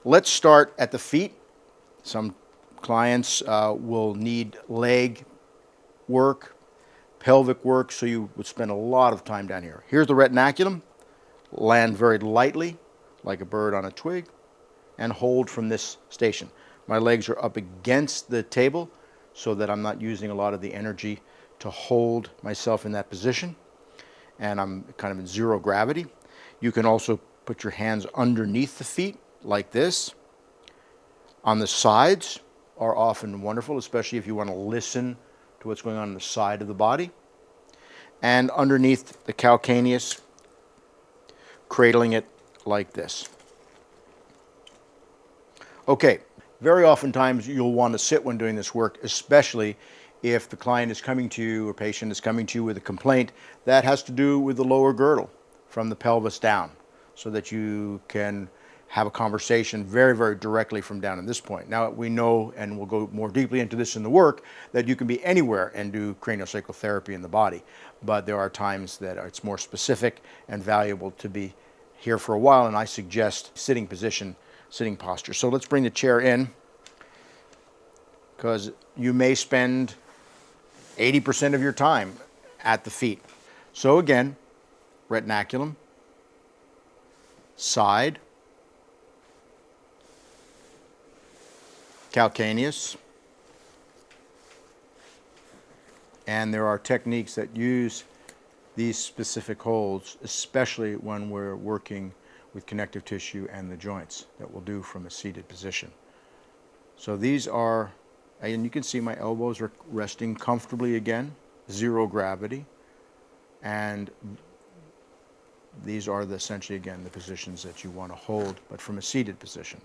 Let's start at the feet. Some clients will need leg work, pelvic work, so you would spend a lot of time down here. Here's the retinaculum. Land very lightly, like a bird on a twig, and hold from this station. My legs are up against the table so that I'm not using a lot of the energy to hold myself in that position, and I'm kind of in zero gravity. You can also put your hands underneath the feet like this. On the sides are often wonderful, especially if you want to listen to what's going on the side of the body. And underneath the calcaneus, cradling it like this. Okay, very oftentimes you'll want to sit when doing this work, especially if the client is coming to you or patient is coming to you with a complaint that has to do with the lower girdle from the pelvis down, so that you can have a conversation very, very directly from down at this point. Now we know, and we'll go more deeply into this in the work, that you can be anywhere and do craniosacral therapy in the body, but there are times that it's more specific and valuable to be here for a while, and I suggest sitting position, sitting posture. So let's bring the chair in, because you may spend 80% of your time at the feet. So again, retinaculum, side, calcaneus, and there are techniques that use these specific holds, especially when we're working with connective tissue and the joints, that we'll do from a seated position. So these are, and you can see my elbows are resting comfortably again, zero gravity, and these are essentially, again, the positions that you want to hold, but from a seated position.